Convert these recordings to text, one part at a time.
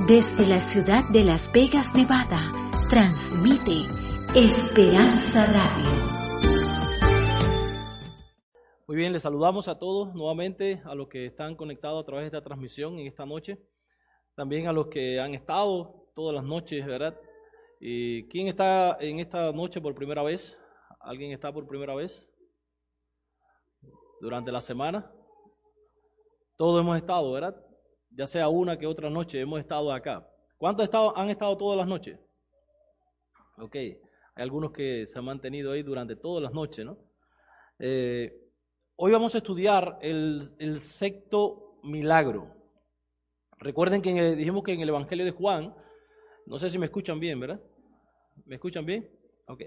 Desde la ciudad de Las Vegas, Nevada, transmite Esperanza Radio. Muy bien, les saludamos a todos nuevamente, a los que están conectados a través de esta transmisión en esta noche, también a los que han estado todas las noches, ¿verdad? ¿Y quién está en esta noche por primera vez? ¿Alguien está por primera vez? Durante la semana, todos hemos estado, ¿verdad? Ya sea una que otra noche hemos estado acá. ¿Cuántos han estado todas las noches? Ok, hay algunos que se han mantenido ahí durante todas las noches, ¿no? Hoy vamos a estudiar el sexto milagro. Recuerden que dijimos que en el Evangelio de Juan, no sé si me escuchan bien, ¿verdad? ¿Me escuchan bien? Ok.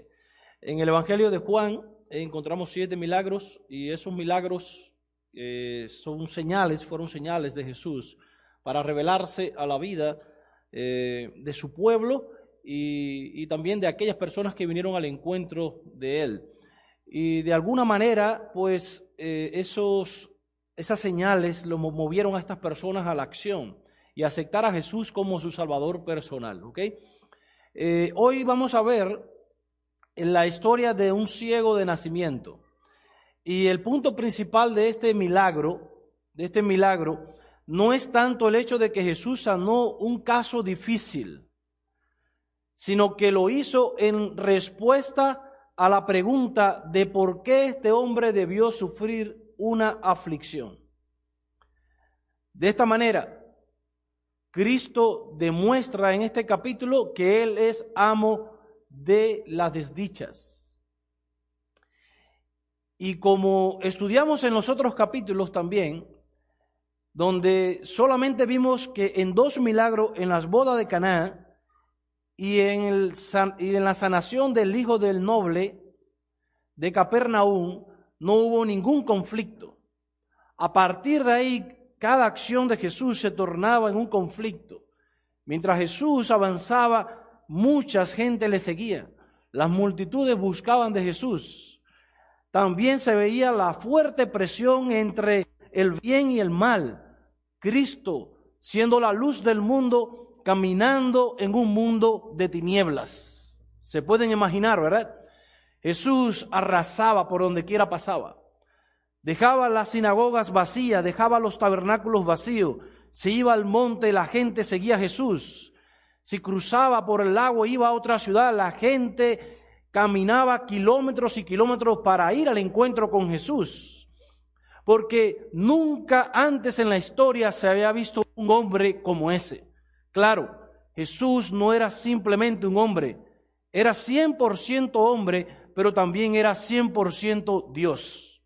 En el Evangelio de Juan encontramos 7 milagros y esos milagros fueron señales de Jesús para revelarse a la vida de su pueblo y también de aquellas personas que vinieron al encuentro de Él. Y de alguna manera, pues, esas señales lo movieron a estas personas a la acción y a aceptar a Jesús como su Salvador personal, ¿ok? Hoy vamos a ver la historia de un ciego de nacimiento. Y el punto principal de este milagro, no es tanto el hecho de que Jesús sanó un caso difícil, sino que lo hizo en respuesta a la pregunta de por qué este hombre debió sufrir una aflicción. De esta manera, Cristo demuestra en este capítulo que Él es amo de las desdichas. Y como estudiamos en los otros capítulos también, donde solamente vimos que en 2 milagros, en las bodas de Caná y en la sanación del hijo del noble de Capernaum, no hubo ningún conflicto. A partir de ahí, cada acción de Jesús se tornaba en un conflicto. Mientras Jesús avanzaba, mucha gente le seguía. Las multitudes buscaban de Jesús. También se veía la fuerte presión entre el bien y el mal. Cristo, siendo la luz del mundo, caminando en un mundo de tinieblas. Se pueden imaginar, ¿verdad? Jesús arrasaba por donde quiera pasaba. Dejaba las sinagogas vacías, dejaba los tabernáculos vacíos. Se iba al monte, la gente seguía a Jesús. Si cruzaba por el lago, iba a otra ciudad, la gente caminaba kilómetros y kilómetros para ir al encuentro con Jesús. Porque nunca antes en la historia se había visto un hombre como ese. Claro, Jesús no era simplemente un hombre, era 100% hombre, pero también era 100% Dios.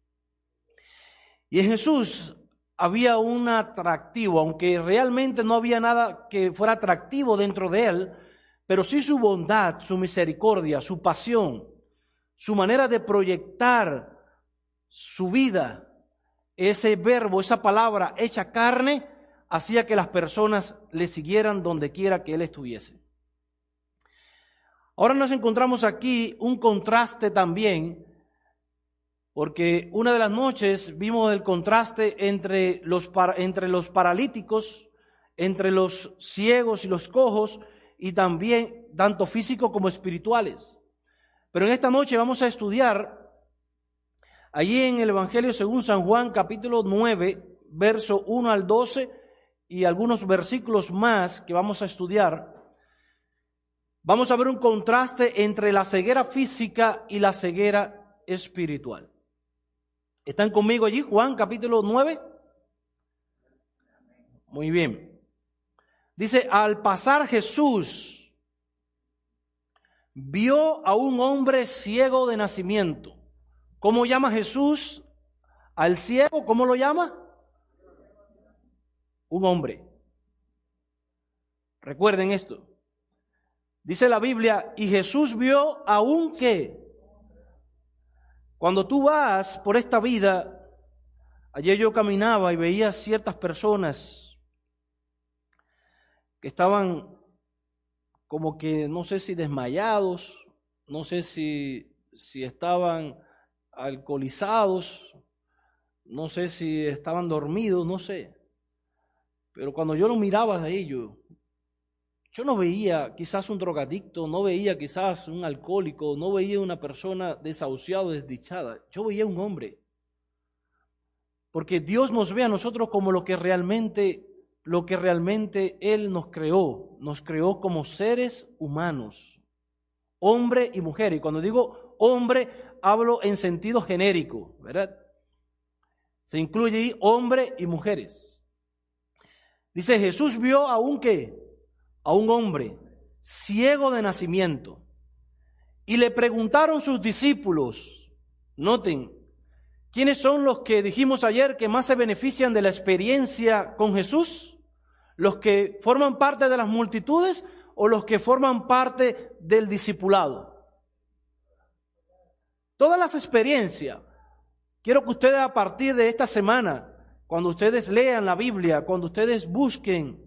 Y en Jesús había un atractivo, aunque realmente no había nada que fuera atractivo dentro de Él, pero sí su bondad, su misericordia, su pasión, su manera de proyectar su vida. Ese verbo, esa palabra hecha carne, hacía que las personas le siguieran donde quiera que Él estuviese. Ahora nos encontramos aquí un contraste también, porque una de las noches vimos el contraste entre los paralíticos, entre los ciegos y los cojos, y también tanto físicos como espirituales. Pero en esta noche vamos a estudiar allí en el Evangelio según San Juan, capítulo 9, verso 1 al 12, y algunos versículos más que vamos a estudiar. Vamos a ver un contraste entre la ceguera física y la ceguera espiritual. ¿Están conmigo allí? Juan, capítulo 9. Muy bien. Dice, al pasar Jesús vio a un hombre ciego de nacimiento. ¿Cómo llama Jesús al ciego? ¿Cómo lo llama? Un hombre. Recuerden esto. Dice la Biblia, y Jesús vio a un ¿qué? Cuando tú vas por esta vida, ayer yo caminaba y veía ciertas personas que estaban como que no sé si desmayados, no sé si estaban alcoholizados, no sé si estaban dormidos, no sé. Pero cuando yo lo miraba a ellos, Yo no veía quizás un drogadicto, no veía quizás un alcohólico, no veía una persona desahuciada, desdichada. Yo veía un hombre. Porque Dios nos ve a nosotros como lo que realmente Él nos creó como seres humanos, hombre y mujer. Y cuando digo hombre, hablo en sentido genérico, ¿verdad? Se incluye ahí hombre y mujeres. Dice, Jesús vio a un hombre ciego de nacimiento. Y le preguntaron sus discípulos, noten, ¿quiénes son los que dijimos ayer que más se benefician de la experiencia con Jesús? ¿Los que forman parte de las multitudes o los que forman parte del discipulado? Todas las experiencias. Quiero que ustedes a partir de esta semana, cuando ustedes lean la Biblia, cuando ustedes busquen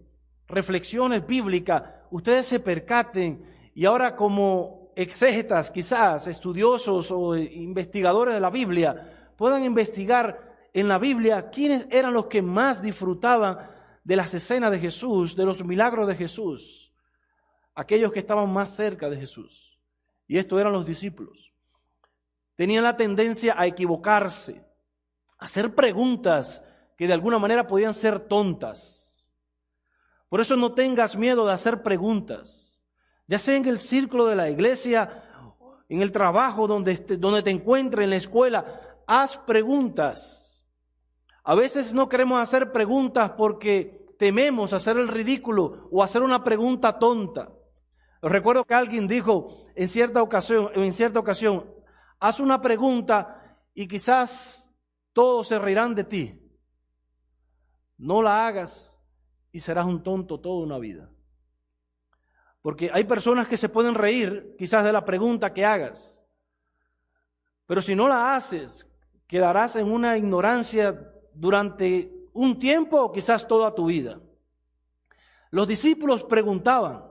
reflexiones bíblicas, ustedes se percaten y ahora como exégetas, quizás estudiosos o investigadores de la Biblia, puedan investigar en la Biblia quiénes eran los que más disfrutaban de las escenas de Jesús, de los milagros de Jesús, aquellos que estaban más cerca de Jesús. Y estos eran los discípulos. Tenían la tendencia a equivocarse, a hacer preguntas que de alguna manera podían ser tontas. Por eso no tengas miedo de hacer preguntas, ya sea en el círculo de la iglesia, en el trabajo donde te encuentres, en la escuela, haz preguntas. A veces no queremos hacer preguntas porque tememos hacer el ridículo o hacer una pregunta tonta. Recuerdo que alguien dijo en cierta ocasión, haz una pregunta y quizás todos se reirán de ti. No la hagas y serás un tonto toda una vida. Porque hay personas que se pueden reír quizás de la pregunta que hagas. Pero si no la haces, quedarás en una ignorancia durante un tiempo o quizás toda tu vida. Los discípulos preguntaban.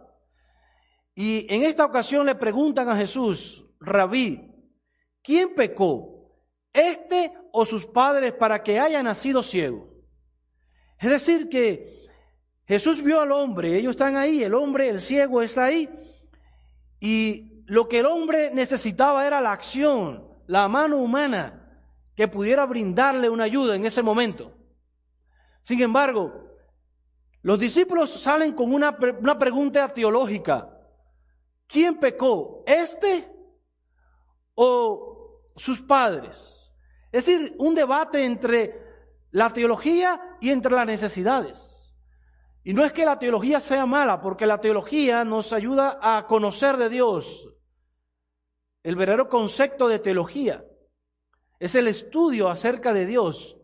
Y en esta ocasión le preguntan a Jesús, Rabí, ¿quién pecó, este o sus padres, para que haya nacido ciego? Es decir, que Jesús vio al hombre, ellos están ahí, el hombre, el ciego está ahí, y lo que el hombre necesitaba era la acción, la mano humana que pudiera brindarle una ayuda en ese momento. Sin embargo, los discípulos salen con una pregunta teológica. ¿Quién pecó, este o sus padres? Es decir, un debate entre la teología y entre las necesidades. Y no es que la teología sea mala, porque la teología nos ayuda a conocer de Dios. El verdadero concepto de teología es el estudio acerca de Dios.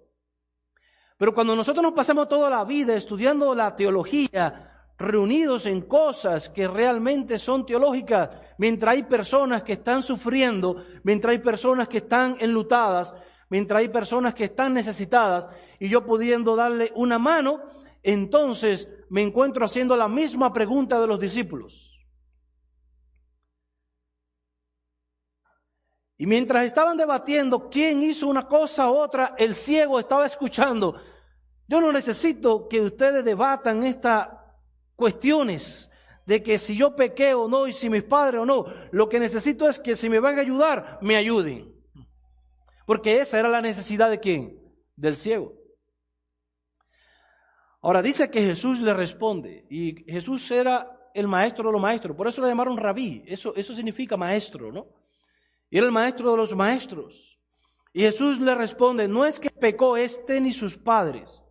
Pero cuando nosotros nos pasamos toda la vida estudiando la teología, reunidos en cosas que realmente son teológicas, mientras hay personas que están sufriendo, mientras hay personas que están enlutadas, mientras hay personas que están necesitadas, y yo pudiendo darle una mano, entonces me encuentro haciendo la misma pregunta de los discípulos. Y mientras estaban debatiendo quién hizo una cosa u otra, el ciego estaba escuchando. Yo no necesito que ustedes debatan estas cuestiones de que si yo pequé o no y si mis padres o no. Lo que necesito es que si me van a ayudar, me ayuden. Porque esa era la necesidad de ¿quién? Del ciego. Ahora dice que Jesús le responde, y Jesús era el maestro de los maestros, por eso le llamaron rabí, eso significa maestro, ¿no? Y era el maestro de los maestros. Y Jesús le responde, no es que pecó este ni sus padres,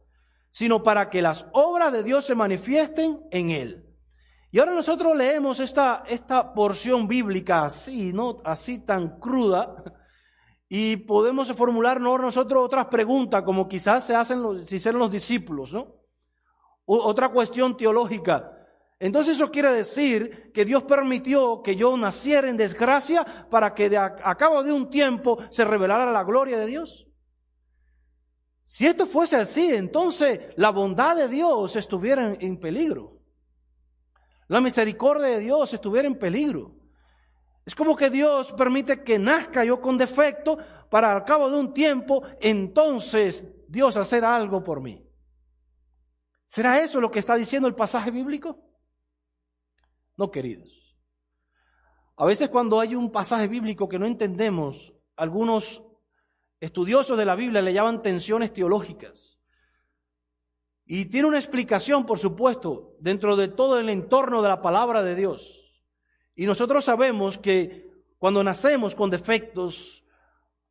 sino para que las obras de Dios se manifiesten en él. Y ahora nosotros leemos esta porción bíblica así, ¿no? Así tan cruda, y podemos formularnos nosotros otras preguntas, como quizás se hicieron los discípulos, ¿no? Otra cuestión teológica. Entonces eso quiere decir que Dios permitió que yo naciera en desgracia para que a cabo de un tiempo se revelara la gloria de Dios. Si esto fuese así, entonces la bondad de Dios estuviera en peligro. La misericordia de Dios estuviera en peligro. Es como que Dios permite que nazca yo con defecto para al cabo de un tiempo, entonces Dios hacer algo por mí. ¿Será eso lo que está diciendo el pasaje bíblico? No, queridos. A veces cuando hay un pasaje bíblico que no entendemos, algunos estudiosos de la Biblia le llaman tensiones teológicas. Y tiene una explicación, por supuesto, dentro de todo el entorno de la palabra de Dios. Y nosotros sabemos que cuando nacemos con defectos,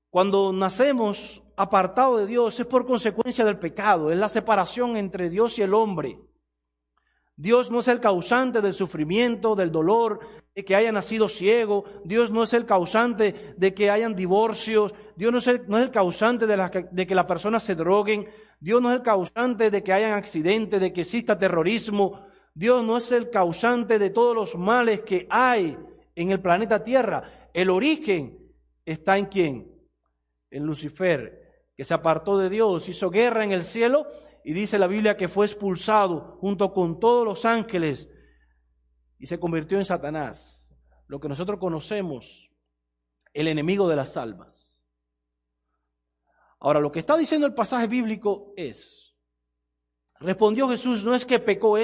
cuando nacemos apartados de Dios, es por consecuencia del pecado, es la separación entre Dios y el hombre. Dios no es el causante del sufrimiento, del dolor, de que haya nacido ciego. Dios no es el causante de que hayan divorcios. Dios no es el causante de que las personas se droguen. Dios no es el causante de que hayan accidentes, de que exista terrorismo. Dios no es el causante de todos los males que hay en el planeta Tierra. El origen está en ¿quién? En Lucifer, que se apartó de Dios, hizo guerra en el cielo. Y dice la Biblia que fue expulsado junto con todos los ángeles y se convirtió en Satanás, lo que nosotros conocemos, el enemigo de las almas. Ahora, lo que está diciendo el pasaje bíblico es, respondió Jesús, no es que pecó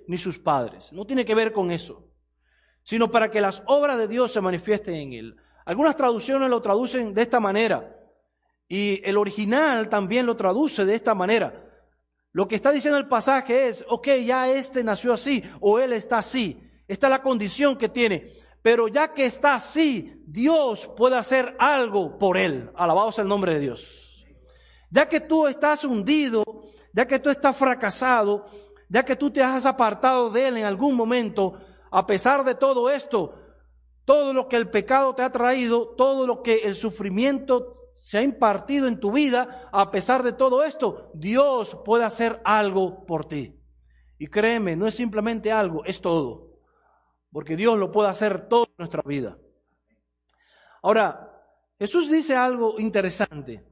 ni sus padres, no tiene que ver con eso, sino para que las obras de Dios se manifiesten en él. Algunas traducciones lo traducen de esta manera y el original también lo traduce de esta manera. Lo que está diciendo el pasaje es, ya nació así, o él está así. Esta es la condición que tiene. Pero ya que está así, Dios puede hacer algo por él. Alabado sea el nombre de Dios. Ya que tú estás hundido, ya que tú estás fracasado, ya que tú te has apartado de él en algún momento, a pesar de todo esto, todo lo que el pecado te ha traído, todo lo que el sufrimiento se ha impartido en tu vida, a pesar de todo esto, Dios puede hacer algo por ti. Y créeme, no es simplemente algo, es todo. Porque Dios lo puede hacer todo en nuestra vida. Ahora, Jesús dice algo interesante.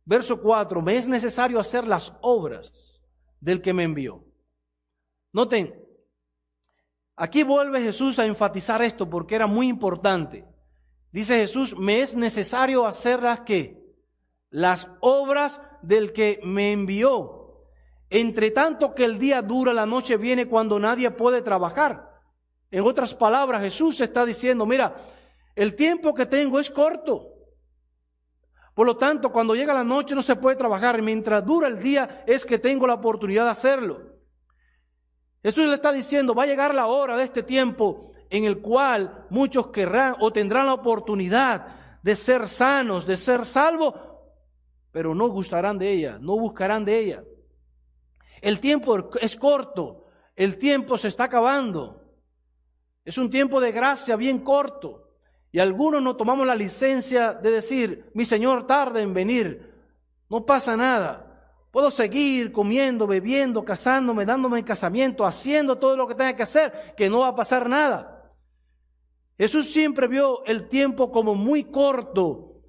Verso 4, me es necesario hacer las obras del que me envió. Noten, aquí vuelve Jesús a enfatizar esto porque era muy importante. Dice Jesús, me es necesario hacer las obras del que me envió. Entre tanto que el día dura, la noche viene cuando nadie puede trabajar. En otras palabras, Jesús está diciendo, mira, el tiempo que tengo es corto. Por lo tanto, cuando llega la noche no se puede trabajar. Mientras dura el día es que tengo la oportunidad de hacerlo. Jesús le está diciendo, va a llegar la hora de este tiempo en el cual muchos querrán o tendrán la oportunidad de ser sanos, de ser salvos, pero no gustarán de ella, no buscarán de ella. El tiempo es corto, el tiempo se está acabando. Es un tiempo de gracia bien corto. Y algunos no tomamos la licencia de decir, mi Señor tarda en venir, no pasa nada. Puedo seguir comiendo, bebiendo, casándome, dándome en casamiento, haciendo todo lo que tenga que hacer, que no va a pasar nada. Jesús siempre vio el tiempo como muy corto.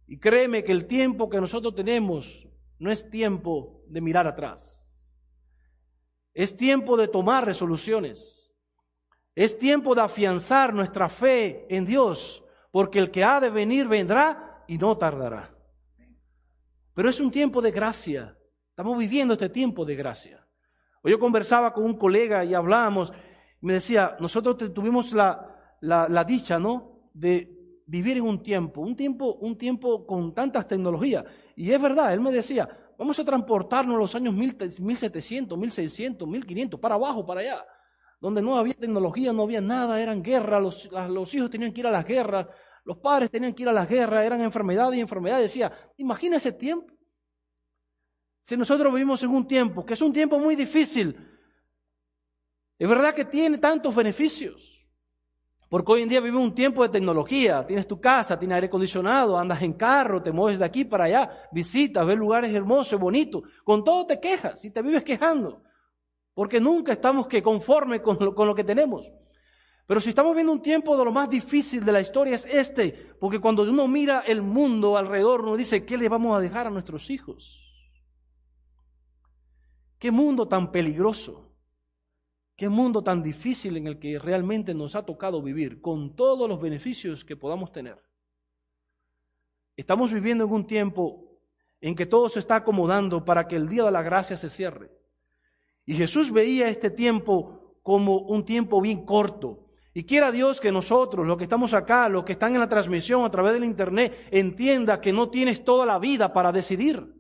Y créeme que el tiempo que nosotros tenemos no es tiempo de mirar atrás. Es tiempo de tomar resoluciones. Es tiempo de afianzar nuestra fe en Dios, porque el que ha de venir vendrá y no tardará. Pero es un tiempo de gracia. Estamos viviendo este tiempo de gracia. Hoy yo conversaba con un colega y hablábamos, y me decía, nosotros tuvimos la dicha, ¿no?, de vivir en un tiempo con tantas tecnologías. Y es verdad, él me decía, vamos a transportarnos los años 1700, 1600, 1500, para abajo, para allá, donde no había tecnología, no había nada, eran guerras, los hijos tenían que ir a las guerras, los padres tenían que ir a las guerras, eran enfermedades y enfermedades. Decía, imagina ese tiempo. Si nosotros vivimos en un tiempo, que es un tiempo muy difícil, es verdad que tiene tantos beneficios. Porque hoy en día vivimos un tiempo de tecnología, tienes tu casa, tienes aire acondicionado, andas en carro, te mueves de aquí para allá, visitas, ves lugares hermosos, bonitos, con todo te quejas y te vives quejando, porque nunca estamos conformes con lo que tenemos. Pero si estamos viendo un tiempo de lo más difícil de la historia es porque cuando uno mira el mundo alrededor, uno dice, ¿qué le vamos a dejar a nuestros hijos? ¿Qué mundo tan peligroso? Qué mundo tan difícil en el que realmente nos ha tocado vivir, con todos los beneficios que podamos tener. Estamos viviendo en un tiempo en que todo se está acomodando para que el día de la gracia se cierre. Y Jesús veía este tiempo como un tiempo bien corto. Y quiera Dios que nosotros, los que estamos acá, los que están en la transmisión a través del internet, entienda que no tienes toda la vida para decidir.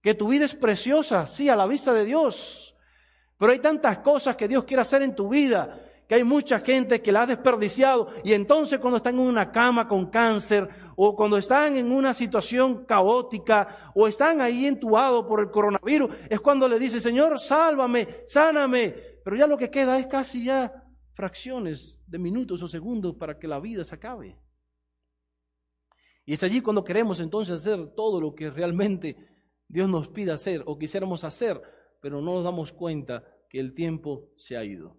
Que tu vida es preciosa, sí, a la vista de Dios. Pero hay tantas cosas que Dios quiere hacer en tu vida, que hay mucha gente que la ha desperdiciado. Y entonces cuando están en una cama con cáncer, o cuando están en una situación caótica, o están ahí entubados por el coronavirus, es cuando le dice, Señor, sálvame, sáname. Pero ya lo que queda es casi ya fracciones de minutos o segundos para que la vida se acabe. Y es allí cuando queremos entonces hacer todo lo que realmente Dios nos pide hacer o quisiéramos hacer, pero no nos damos cuenta que el tiempo se ha ido.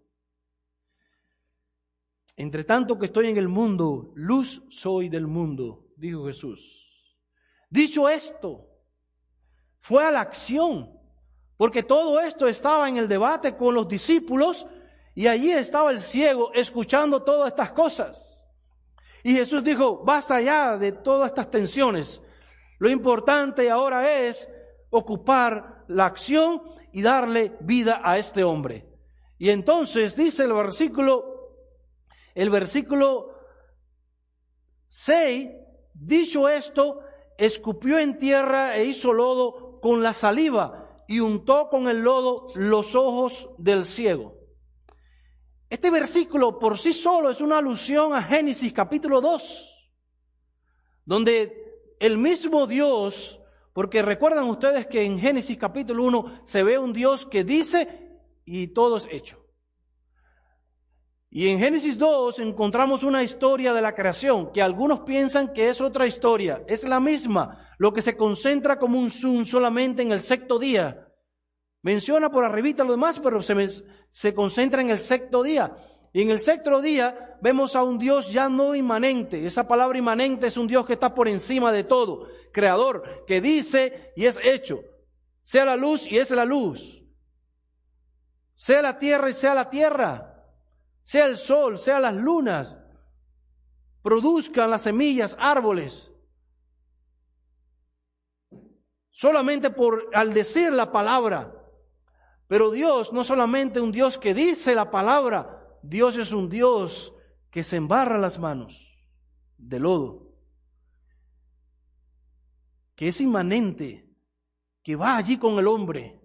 Entre tanto que estoy en el mundo, luz soy del mundo, dijo Jesús. Dicho esto, fue a la acción, porque todo esto estaba en el debate con los discípulos y allí estaba el ciego escuchando todas estas cosas. Y Jesús dijo, basta ya de todas estas tensiones. Lo importante ahora es ocupar la acción y darle vida a este hombre. Y entonces dice el versículo 6, dicho esto, escupió en tierra e hizo lodo con la saliva y untó con el lodo los ojos del ciego. Este versículo por sí solo es una alusión a Génesis capítulo 2, donde el mismo Dios, porque recuerdan ustedes que en Génesis capítulo 1 se ve un Dios que dice y todo es hecho. Y en Génesis 2 encontramos una historia de la creación que algunos piensan que es otra historia. Es la misma, lo que se concentra como un zoom solamente en el sexto día. Menciona por arribita lo demás, pero se concentra en el sexto día. Y en el sexto día vemos a un Dios ya no inmanente. Esa palabra inmanente es un Dios que está por encima de todo. Creador, que dice y es hecho. Sea la luz y es la luz. Sea la tierra y sea la tierra. Sea el sol, sea las lunas. Produzcan las semillas, árboles. Solamente al decir la palabra. Pero Dios no solamente un Dios que dice la palabra, Dios es un Dios que se embarra las manos de lodo, que es inmanente, que va allí con el hombre,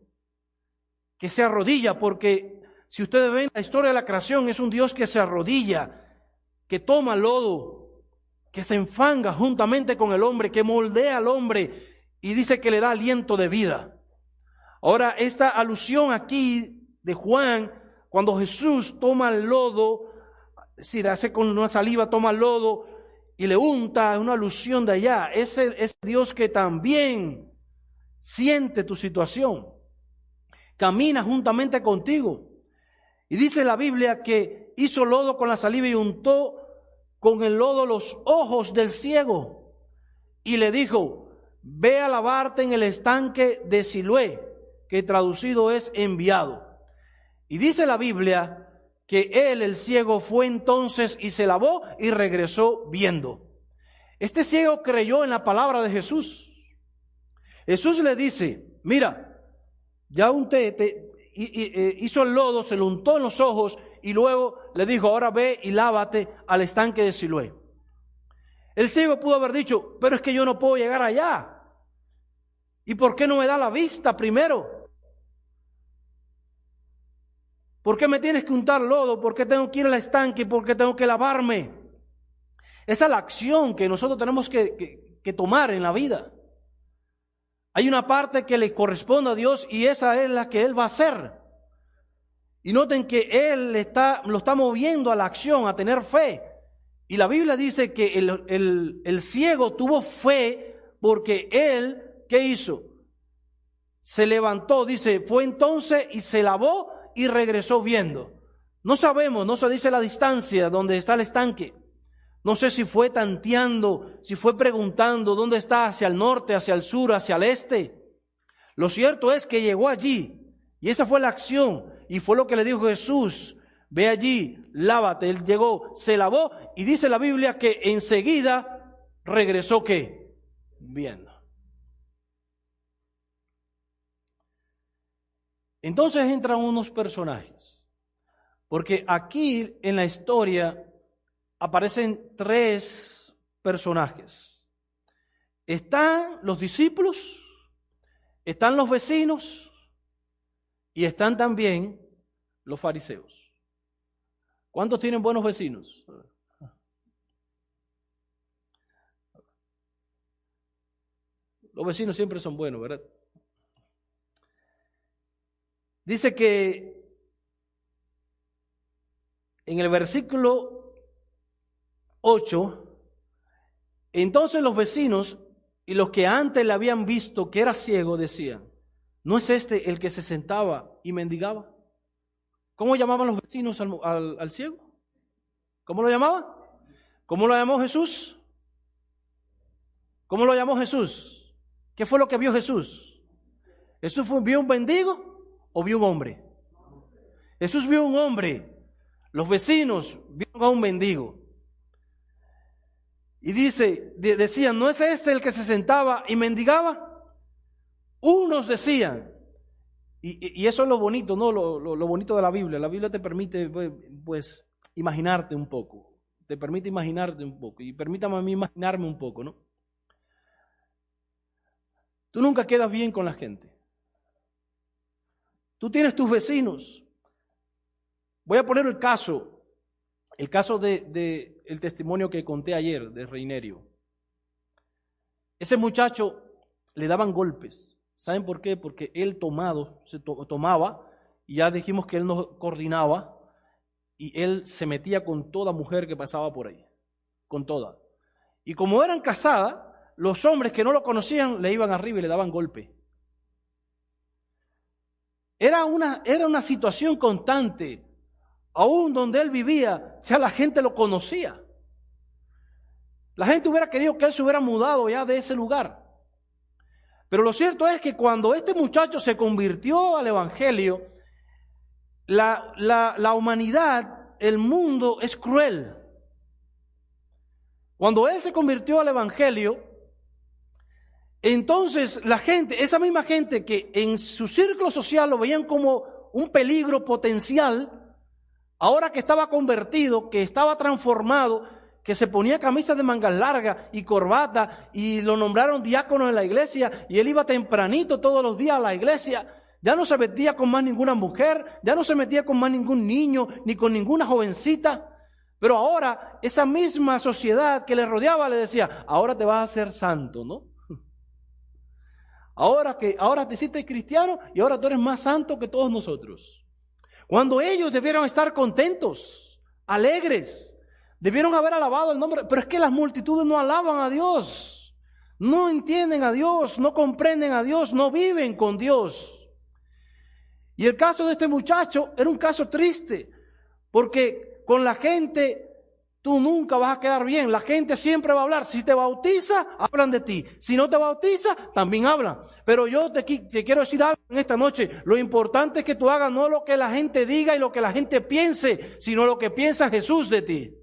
que se arrodilla, porque si ustedes ven la historia de la creación, es un Dios que se arrodilla, que toma lodo, que se enfanga juntamente con el hombre, que moldea al hombre y dice que le da aliento de vida. Ahora, esta alusión aquí de Juan, cuando Jesús toma el lodo, es decir, hace con una saliva, toma el lodo y le unta, es una alusión de allá. Ese Dios que también siente tu situación, camina juntamente contigo. Y dice la Biblia que hizo lodo con la saliva y untó con el lodo los ojos del ciego. Y le dijo, ve a lavarte en el estanque de Siloé, que traducido es enviado. Y dice la Biblia que él, el ciego, fue entonces y se lavó y regresó viendo. Este ciego creyó en la palabra de Jesús. Jesús le dice, mira, ya hizo el lodo, se lo untó en los ojos y luego le dijo, ahora ve y lávate al estanque de Siloé. El ciego pudo haber dicho, pero es que yo no puedo llegar allá. ¿Y por qué no me da la vista primero? ¿Por qué me tienes que untar lodo? ¿Por qué tengo que ir al estanque? ¿Por qué tengo que lavarme? Esa es la acción que nosotros tenemos que tomar en la vida. Hay una parte que le corresponde a Dios y esa es la que Él va a hacer. Y noten que Él lo está moviendo a la acción, a tener fe. Y la Biblia dice que el ciego tuvo fe porque él, ¿qué hizo? Se levantó, dice, fue entonces y se lavó y regresó viendo. No sabemos, no se dice la distancia donde está el estanque. No sé si fue tanteando, si fue preguntando dónde está, hacia el norte, hacia el sur, hacia el este. Lo cierto es que llegó allí y esa fue la acción y fue lo que le dijo Jesús. Ve allí, lávate. Él llegó, se lavó y dice la Biblia que enseguida regresó ¿qué? Viendo. Entonces entran unos personajes. Porque aquí en la historia aparecen tres personajes. Están los discípulos, están los vecinos y están también los fariseos. ¿Cuántos tienen buenos vecinos? Los vecinos siempre son buenos, ¿verdad? Dice que en el versículo 8, entonces los vecinos y los que antes le habían visto que era ciego decían, ¿no es este el que se sentaba y mendigaba? ¿Cómo llamaban los vecinos al ciego? ¿Cómo lo llamaban? ¿Cómo lo llamó Jesús? ¿Cómo lo llamó Jesús? ¿Qué fue lo que vio Jesús? ¿Jesús vio un mendigo o vio un hombre? Jesús vio un hombre. Los vecinos vieron a un mendigo. Y decían, ¿no es este el que se sentaba y mendigaba? Unos decían, y eso es lo bonito, ¿no? Lo bonito de la Biblia. La Biblia te permite, pues, imaginarte un poco. Te permite imaginarte un poco. Y permítame a mí imaginarme un poco, ¿no? Tú nunca quedas bien con la gente. Tú tienes tus vecinos. Voy a poner el caso de el testimonio que conté ayer de Reinerio. Ese muchacho le daban golpes. ¿Saben por qué? Porque él tomaba, y ya dijimos que él no coordinaba, y él se metía con toda mujer que pasaba por ahí, con toda. Y como eran casadas, los hombres que no lo conocían le iban arriba y le daban golpe. Era una situación constante, aún donde él vivía, ya la gente lo conocía. La gente hubiera querido que él se hubiera mudado ya de ese lugar. Pero lo cierto es que cuando este muchacho se convirtió al Evangelio, la humanidad, el mundo es cruel. Cuando él se convirtió al Evangelio, entonces la gente, esa misma gente que en su círculo social lo veían como un peligro potencial, ahora que estaba convertido, que estaba transformado, que se ponía camisas de mangas largas y corbata y lo nombraron diácono en la iglesia y él iba tempranito todos los días a la iglesia, ya no se metía con más ninguna mujer, ya no se metía con más ningún niño ni con ninguna jovencita, pero ahora esa misma sociedad que le rodeaba le decía, ahora te vas a hacer santo, ¿no? Ahora te hiciste cristiano y ahora tú eres más santo que todos nosotros. Cuando ellos debieron estar contentos, alegres, debieron haber alabado el nombre, pero es que las multitudes no alaban a Dios, no entienden a Dios, no comprenden a Dios, no viven con Dios. Y el caso de este muchacho era un caso triste, porque con la gente tú nunca vas a quedar bien. La gente siempre va a hablar. Si te bautiza, hablan de ti. Si no te bautiza, también hablan. Pero yo te quiero decir algo en esta noche. Lo importante es que tú hagas no lo que la gente diga y lo que la gente piense, sino lo que piensa Jesús de ti.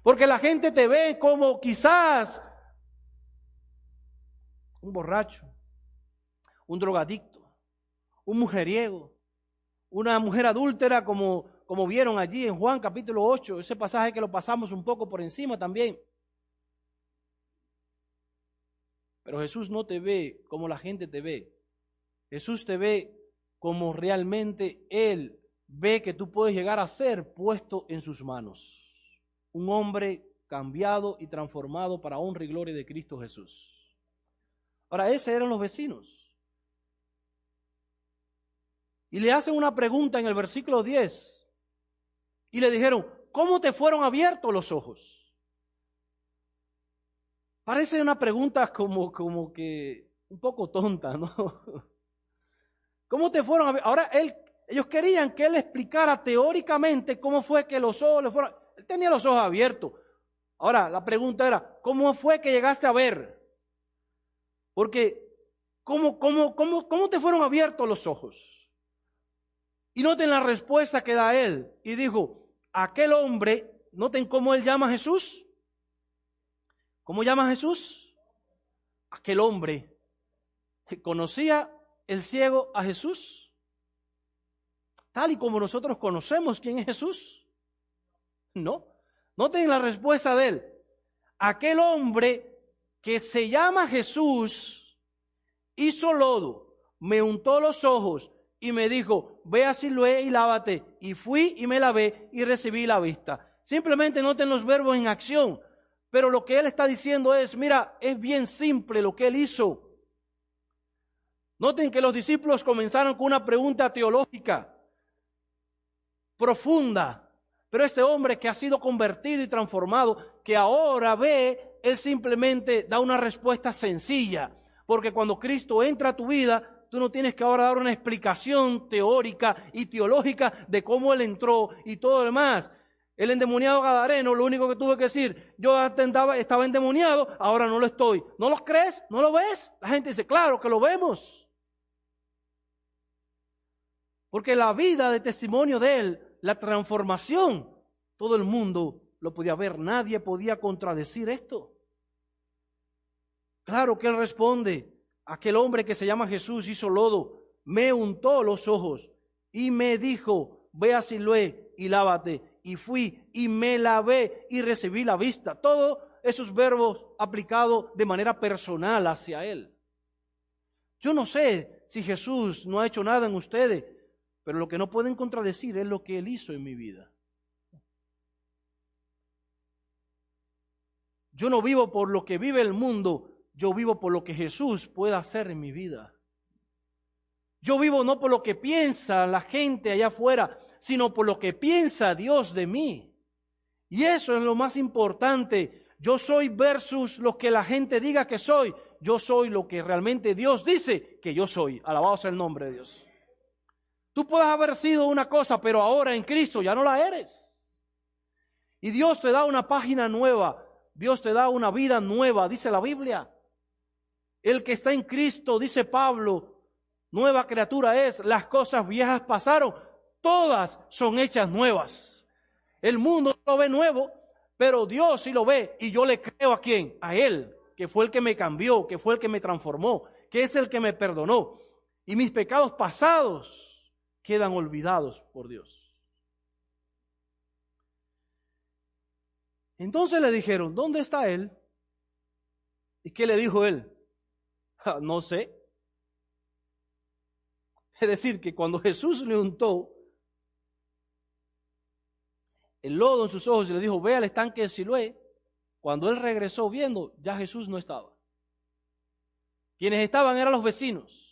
Porque la gente te ve como quizás un borracho, un drogadicto, un mujeriego, una mujer adúltera como vieron allí en Juan capítulo 8, ese pasaje que lo pasamos un poco por encima también. Pero Jesús no te ve como la gente te ve. Jesús te ve como realmente Él ve que tú puedes llegar a ser puesto en sus manos. Un hombre cambiado y transformado para honra y gloria de Cristo Jesús. Ahora, esos eran los vecinos. Y le hacen una pregunta en el versículo 10. Y le dijeron, ¿cómo te fueron abiertos los ojos? Parece una pregunta como que un poco tonta, ¿no? ¿Cómo te fueron abiertos? Ahora ellos querían que él explicara teóricamente cómo fue que los ojos le fueron. Él tenía los ojos abiertos. Ahora la pregunta era, ¿cómo fue que llegaste a ver? Porque, ¿cómo te fueron abiertos los ojos? Y noten la respuesta que da él. Y dijo, aquel hombre, noten cómo él llama a Jesús. ¿Cómo llama a Jesús? Aquel hombre. ¿Conocía el ciego a Jesús? tal y como nosotros conocemos quién es Jesús? No. Noten la respuesta de él. Aquel hombre que se llama Jesús hizo lodo, me untó los ojos y me dijo, ve a Siloé y lávate. Y fui y me lavé y recibí la vista. Simplemente noten los verbos en acción. Pero lo que él está diciendo es, mira, es bien simple lo que él hizo. Noten que los discípulos comenzaron con una pregunta teológica profunda. Pero este hombre que ha sido convertido y transformado, que ahora ve, él simplemente da una respuesta sencilla. Porque cuando Cristo entra a tu vida, tú no tienes que ahora dar una explicación teórica y teológica de cómo él entró y todo lo demás. El endemoniado gadareno, lo único que tuve que decir, yo estaba endemoniado, ahora no lo estoy. ¿No lo crees? ¿No lo ves? La gente dice, claro que lo vemos. Porque la vida de testimonio de él, la transformación, todo el mundo lo podía ver, nadie podía contradecir esto. Claro que él responde, aquel hombre que se llama Jesús hizo lodo, me untó los ojos y me dijo, ve a Siloé y lávate. Y fui y me lavé y recibí la vista. Todos esos verbos aplicados de manera personal hacia él. Yo no sé si Jesús no ha hecho nada en ustedes, pero lo que no pueden contradecir es lo que él hizo en mi vida. Yo no vivo por lo que vive el mundo, yo vivo por lo que Jesús puede hacer en mi vida. Yo vivo no por lo que piensa la gente allá afuera, sino por lo que piensa Dios de mí. Y eso es lo más importante. Yo soy versus lo que la gente diga que soy. Yo soy lo que realmente Dios dice que yo soy. Alabado sea el nombre de Dios. Tú puedes haber sido una cosa, pero ahora en Cristo ya no la eres. Y Dios te da una página nueva. Dios te da una vida nueva, dice la Biblia. El que está en Cristo, dice Pablo, nueva criatura es, las cosas viejas pasaron, todas son hechas nuevas. El mundo no lo ve nuevo, pero Dios sí lo ve, y yo le creo ¿a quién? A Él, que fue el que me cambió, que fue el que me transformó, que es el que me perdonó. Y mis pecados pasados quedan olvidados por Dios. Entonces le dijeron, ¿dónde está Él? ¿Y qué le dijo Él? No sé. Es decir, que cuando Jesús le untó el lodo en sus ojos y le dijo, ve al estanque de Siloé, cuando él regresó viendo, ya Jesús no estaba. Quienes estaban eran los vecinos.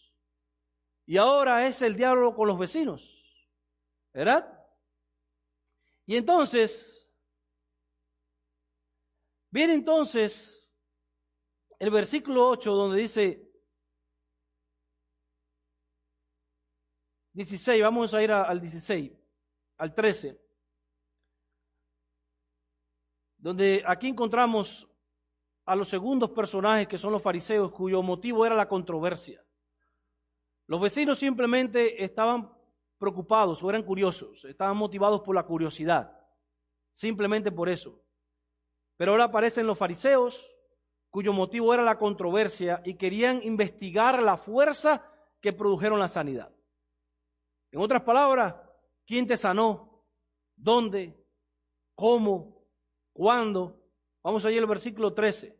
Y ahora es el diálogo con los vecinos. ¿Verdad? Y entonces, viene entonces el versículo 8 donde dice, 16, vamos a ir al 16, al 13, donde aquí encontramos a los segundos personajes que son los fariseos, cuyo motivo era la controversia. Los vecinos simplemente estaban preocupados o eran curiosos, estaban motivados por la curiosidad, simplemente por eso. Pero ahora aparecen los fariseos, cuyo motivo era la controversia y querían investigar la fuerza que produjeron la sanidad. En otras palabras, ¿quién te sanó? ¿Dónde? ¿Cómo? ¿Cuándo? Vamos allí al versículo 13.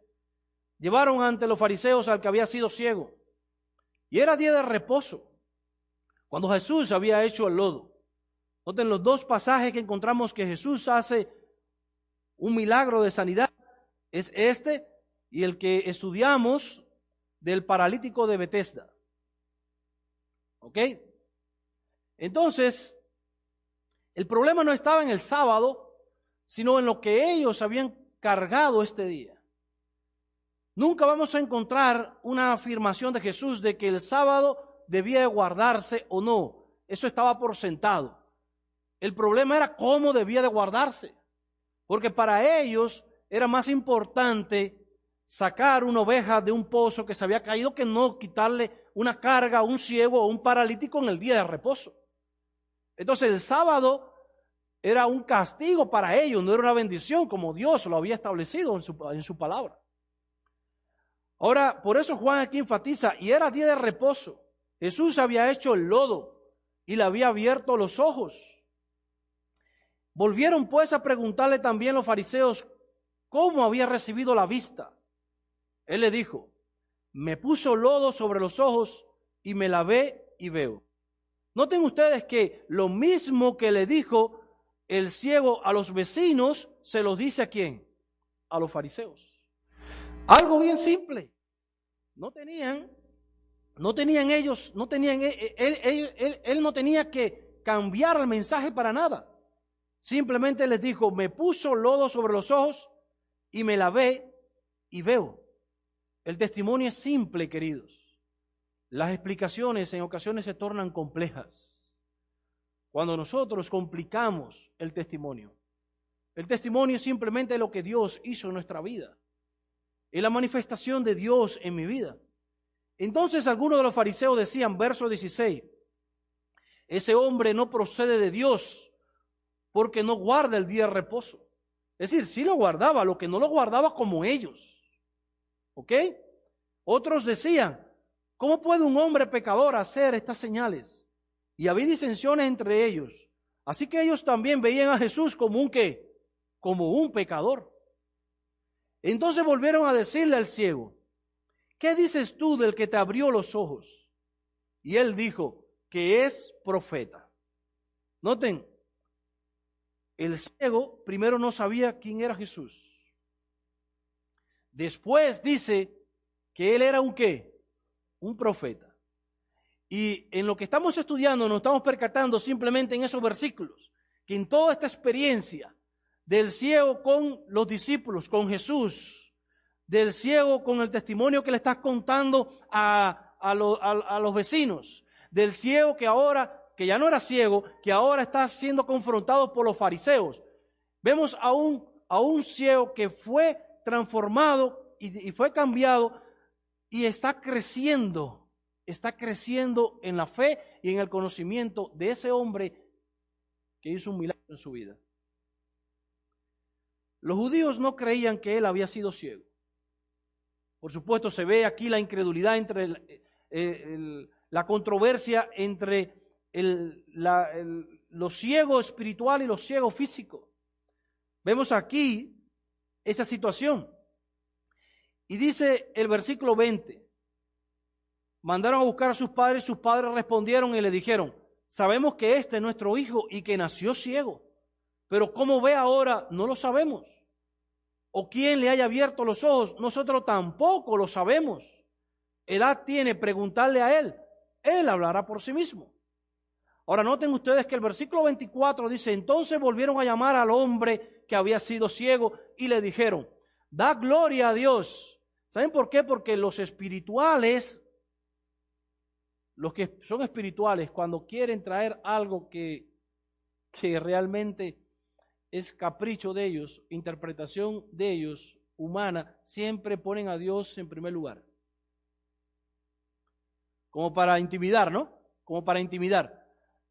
Llevaron ante los fariseos al que había sido ciego. Y era día de reposo, cuando Jesús había hecho el lodo. Noten los dos pasajes que encontramos que Jesús hace un milagro de sanidad. Es este y el que estudiamos del paralítico de Betesda. ¿Ok? Entonces, el problema no estaba en el sábado, sino en lo que ellos habían cargado este día. Nunca vamos a encontrar una afirmación de Jesús de que el sábado debía de guardarse o no. Eso estaba por sentado. El problema era cómo debía de guardarse. Porque para ellos era más importante sacar una oveja de un pozo que se había caído que no quitarle una carga a un ciego o un paralítico en el día de reposo. Entonces el sábado era un castigo para ellos, no era una bendición como Dios lo había establecido en su palabra. Ahora, por eso Juan aquí enfatiza, y era día de reposo. Jesús había hecho el lodo. y le había abierto los ojos. Volvieron pues a preguntarle también los fariseos cómo había recibido la vista. Él le dijo: me puso lodo sobre los ojos y me lavé y veo. Noten ustedes que lo mismo que le dijo el ciego a los vecinos, se lo dice ¿a quién? A los fariseos. Algo bien simple. Él no tenía que cambiar el mensaje para nada. Simplemente les dijo: me puso lodo sobre los ojos y me lavé y veo. El testimonio es simple, queridos. Las explicaciones en ocasiones se tornan complejas cuando nosotros complicamos el testimonio. El testimonio es simplemente lo que Dios hizo en nuestra vida. Es la manifestación de Dios en mi vida. Entonces algunos de los fariseos decían, verso 16, ese hombre no procede de Dios porque no guarda el día de reposo. Es decir, sí lo guardaba, lo que no lo guardaba como ellos. ¿Ok? Otros decían, ¿cómo puede un hombre pecador hacer estas señales? Y había disensiones entre ellos. Así que ellos también veían a Jesús como un ¿qué? Como un pecador. Entonces volvieron a decirle al ciego, ¿qué dices tú del que te abrió los ojos? Y él dijo que es profeta. Noten, el ciego primero no sabía quién era Jesús. Después dice que él era un ¿qué? Un profeta. Y en lo que estamos estudiando nos estamos percatando simplemente en esos versículos, que en toda esta experiencia del ciego con los discípulos, con Jesús, del ciego con el testimonio que le estás contando a los vecinos, del ciego que ahora, que ya no era ciego, que ahora está siendo confrontado por los fariseos. Vemos a un ciego que fue transformado y fue cambiado y está creciendo en la fe y en el conocimiento de ese hombre que hizo un milagro en su vida. Los judíos no creían que él había sido ciego. Por supuesto, se ve aquí la incredulidad entre la controversia entre los ciegos espiritual y los ciegos físicos. Vemos aquí esa situación. Y dice el versículo 20, mandaron a buscar a sus padres respondieron y le dijeron, sabemos que este es nuestro hijo y que nació ciego, pero cómo ve ahora no lo sabemos. O quién le haya abierto los ojos, nosotros tampoco lo sabemos. Edad tiene preguntarle a él hablará por sí mismo. Ahora noten ustedes que el versículo 24 dice, entonces volvieron a llamar al hombre que había sido ciego y le dijeron, da gloria a Dios. ¿Saben por qué? Porque los espirituales, los que son espirituales, cuando quieren traer algo que realmente es capricho de ellos, interpretación de ellos, humana, siempre ponen a Dios en primer lugar. Como para intimidar, ¿no? Como para intimidar.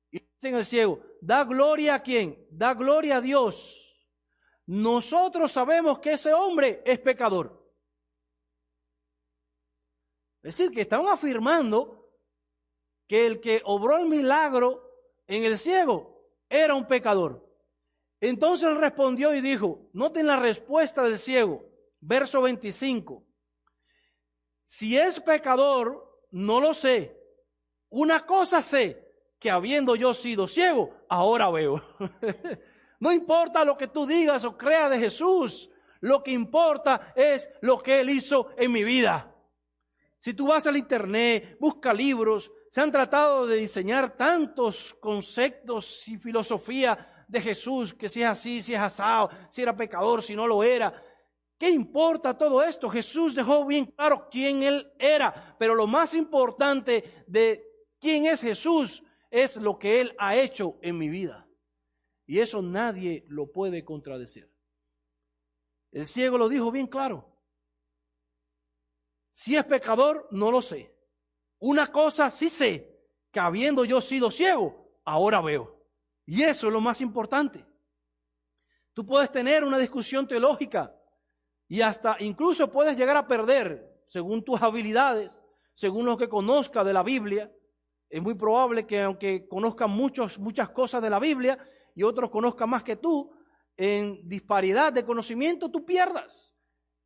Y dicen el ciego, da gloria a ¿quién? Da gloria a Dios. Nosotros sabemos que ese hombre es pecador. Es decir, que estaban afirmando que el que obró el milagro en el ciego era un pecador. Entonces él respondió y dijo, noten la respuesta del ciego, verso 25. Si es pecador, no lo sé. Una cosa sé, que habiendo yo sido ciego, ahora veo. No importa lo que tú digas o creas de Jesús, lo que importa es lo que Él hizo en mi vida. Si tú vas al internet, busca libros, se han tratado de diseñar tantos conceptos y filosofía de Jesús, que si es así, si es asado, si era pecador, si no lo era. ¿Qué importa todo esto? Jesús dejó bien claro quién Él era, pero lo más importante de quién es Jesús es lo que Él ha hecho en mi vida. Y eso nadie lo puede contradecir. El ciego lo dijo bien claro. Si es pecador, no lo sé. Una cosa sí sé, que habiendo yo sido ciego, ahora veo. Y eso es lo más importante. Tú puedes tener una discusión teológica y hasta incluso puedes llegar a perder, según tus habilidades, según lo que conozcas de la Biblia, Es muy probable que aunque conozcan muchas cosas de la Biblia y otros conozcan más que tú, en disparidad de conocimiento tú pierdas.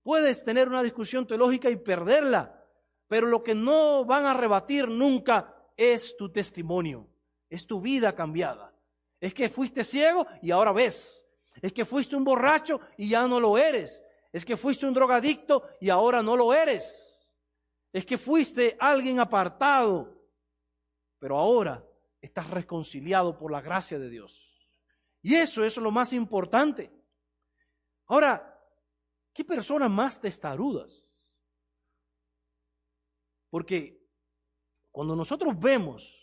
Puedes tener una discusión teológica y perderla, pero lo que no van a rebatir nunca es tu testimonio, es tu vida cambiada. Es que fuiste ciego y ahora ves. Es que fuiste un borracho y ya no lo eres. Es que fuiste un drogadicto y ahora no lo eres. Es que fuiste alguien apartado, pero ahora estás reconciliado por la gracia de Dios. Y eso es lo más importante. Ahora, ¿qué personas más testarudas? Porque cuando nosotros vemos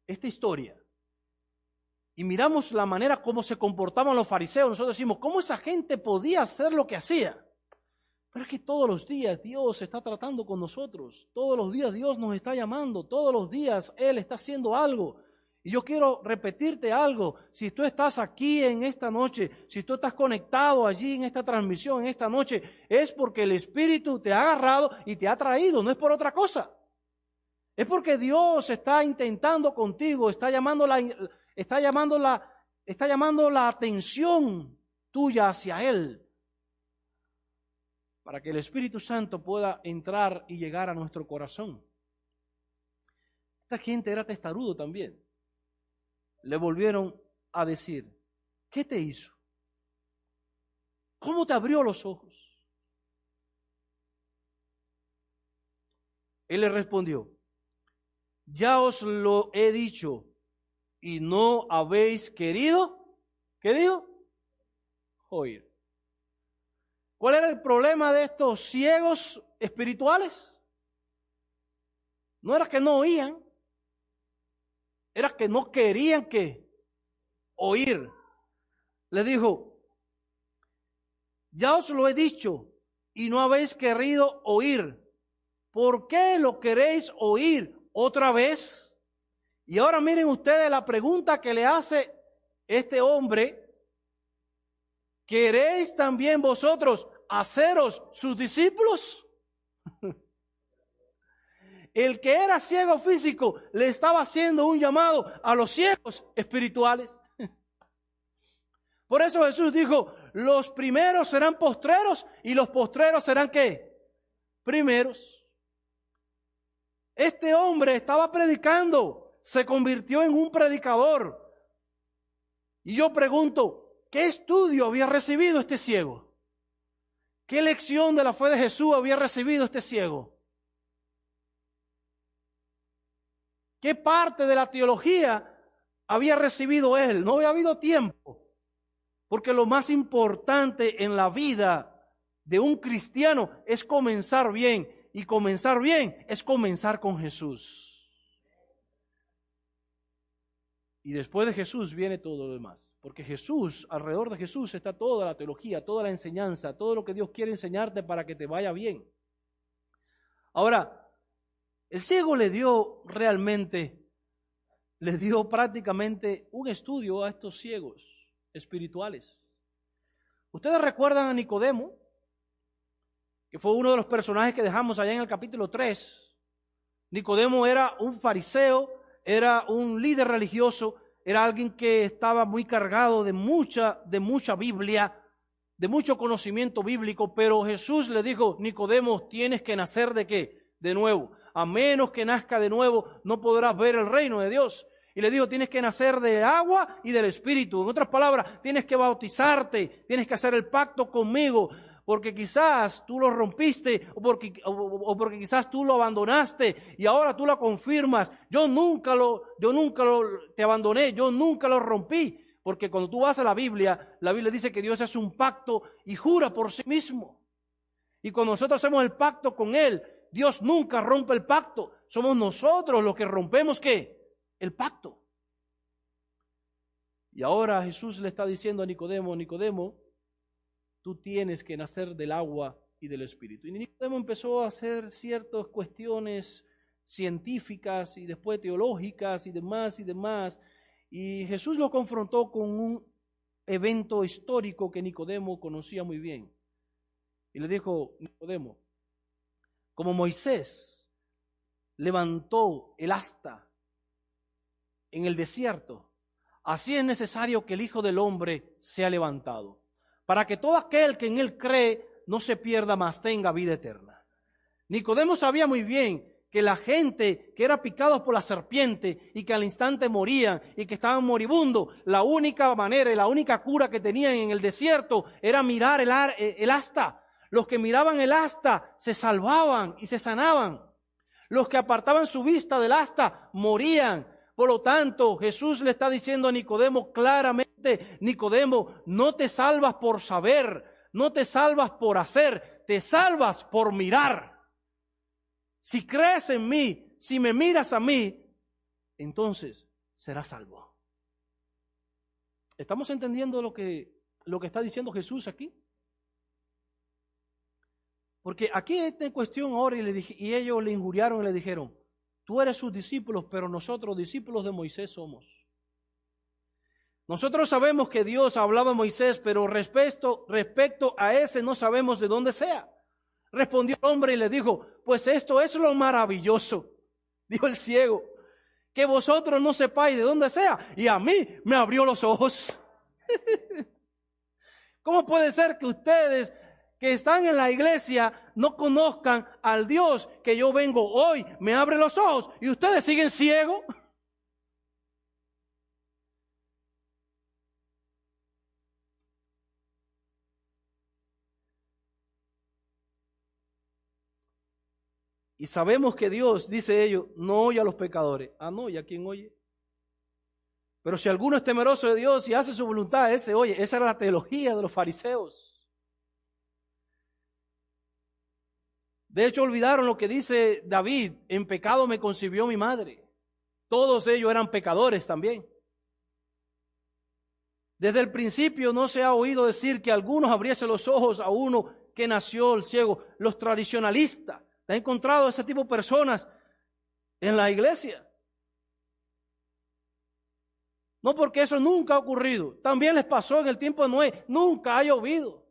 esta historia y miramos la manera como se comportaban los fariseos, nosotros decimos, ¿cómo esa gente podía hacer lo que hacía? Pero es que todos los días Dios está tratando con nosotros, todos los días Dios nos está llamando, todos los días Él está haciendo algo. Y yo quiero repetirte algo, si tú estás aquí en esta noche, si tú estás conectado allí en esta transmisión en esta noche, es porque el Espíritu te ha agarrado y te ha traído, no es por otra cosa. Es porque Dios está intentando contigo, está llamando la atención tuya hacia Él, para que el Espíritu Santo pueda entrar y llegar a nuestro corazón. Esta gente era testarudo también. Le volvieron a decir, ¿qué te hizo? ¿Cómo te abrió los ojos? Él le respondió, ya os lo he dicho y no habéis querido, ¿qué dijo? Oír. ¿Cuál era el problema de estos ciegos espirituales? No era que no oían, era que no querían que oír. Le dijo, ya os lo he dicho y no habéis querido oír. ¿Por qué lo queréis oír otra vez? Y ahora miren ustedes la pregunta que le hace este hombre. ¿Queréis también vosotros haceros sus discípulos? El que era ciego físico le estaba haciendo un llamado a los ciegos espirituales. Por eso Jesús dijo, los primeros serán postreros y los postreros serán ¿qué? Primeros. Este hombre estaba predicando, se convirtió en un predicador. Y yo pregunto, ¿qué estudio había recibido este ciego? ¿Qué lección de la fe de Jesús había recibido este ciego? ¿Qué parte de la teología había recibido él? No había habido tiempo. Porque lo más importante en la vida de un cristiano es comenzar bien. Y comenzar bien es comenzar con Jesús. Y después de Jesús viene todo lo demás. Porque Jesús, alrededor de Jesús está toda la teología, toda la enseñanza, todo lo que Dios quiere enseñarte para que te vaya bien. Ahora, el ciego le dio prácticamente un estudio a estos ciegos espirituales. Ustedes recuerdan a Nicodemo, que fue uno de los personajes que dejamos allá en el capítulo 3. Nicodemo era un fariseo, era un líder religioso, era alguien que estaba muy cargado de mucha Biblia, de mucho conocimiento bíblico, pero Jesús le dijo, Nicodemo, tienes que nacer ¿de qué? De nuevo. A menos que nazca de nuevo, no podrás ver el reino de Dios. Y le dijo, tienes que nacer de agua y del Espíritu. En otras palabras, tienes que bautizarte, tienes que hacer el pacto conmigo, porque quizás tú lo rompiste o porque quizás tú lo abandonaste y ahora tú lo confirmas. Yo nunca te abandoné, yo nunca lo rompí. Porque cuando tú vas a la Biblia dice que Dios hace un pacto y jura por sí mismo. Y cuando nosotros hacemos el pacto con Él, Dios nunca rompe el pacto. Somos nosotros los que rompemos ¿qué? El pacto. Y ahora Jesús le está diciendo a Nicodemo, Nicodemo, tú tienes que nacer del agua y del Espíritu. Y Nicodemo empezó a hacer ciertas cuestiones científicas y después teológicas y demás y demás. Y Jesús lo confrontó con un evento histórico que Nicodemo conocía muy bien. Y le dijo, Nicodemo, como Moisés levantó el asta en el desierto, así es necesario que el Hijo del Hombre sea levantado, para que todo aquel que en Él cree no se pierda, mas tenga vida eterna. Nicodemo sabía muy bien que la gente que era picados por la serpiente y que al instante morían y que estaban moribundos, la única manera y la única cura que tenían en el desierto era mirar el asta. Los que miraban el asta se salvaban y se sanaban. Los que apartaban su vista del asta morían. Por lo tanto, Jesús le está diciendo a Nicodemo claramente: Nicodemo, no te salvas por saber, no te salvas por hacer, te salvas por mirar. Si crees en mí, si me miras a mí, entonces serás salvo. ¿Estamos entendiendo lo que está diciendo Jesús aquí? Porque aquí está en cuestión ahora y ellos le injuriaron y le dijeron: tú eres sus discípulos, pero nosotros discípulos de Moisés somos. Nosotros sabemos que Dios ha hablado a Moisés, pero respecto a ese no sabemos de dónde sea. Respondió el hombre y le dijo: pues esto es lo maravilloso, dijo el ciego, que vosotros no sepáis de dónde sea, y a mí me abrió los ojos. ¿Cómo puede ser que ustedes que están en la iglesia no conozcan al Dios que yo vengo hoy, me abre los ojos, y ustedes siguen ciegos? Y sabemos que Dios, dice ellos, no oye a los pecadores. Ah, no, ¿y a quién oye? Pero si alguno es temeroso de Dios y hace su voluntad, ese oye. Esa era la teología de los fariseos. De hecho, olvidaron lo que dice David: en pecado me concibió mi madre. Todos ellos eran pecadores también. Desde el principio no se ha oído decir que algunos abriesen los ojos a uno que nació el ciego. Los tradicionalistas. ¿Te has encontrado ese tipo de personas en la iglesia? No, porque eso nunca ha ocurrido. También les pasó en el tiempo de Noé. Nunca ha llovido.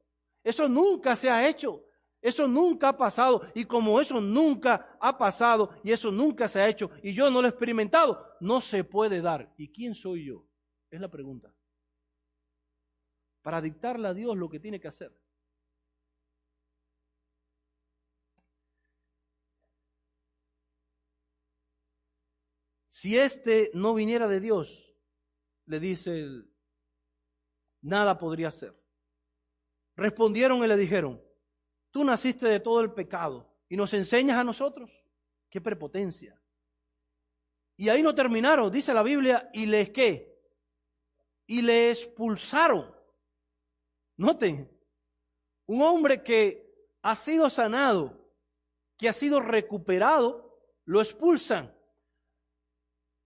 Eso nunca se ha hecho. Eso nunca ha pasado. Y como eso nunca ha pasado y eso nunca se ha hecho y yo no lo he experimentado, no se puede dar. ¿Y quién soy yo? Es la pregunta. Para dictarle a Dios lo que tiene que hacer. Si este no viniera de Dios, le dice él, nada podría hacer. Respondieron y le dijeron: tú naciste de todo el pecado y nos enseñas a nosotros. ¡Qué prepotencia! Y ahí no terminaron, dice la Biblia, y les ¿qué? Y le expulsaron. Noten, un hombre que ha sido sanado, que ha sido recuperado, lo expulsan.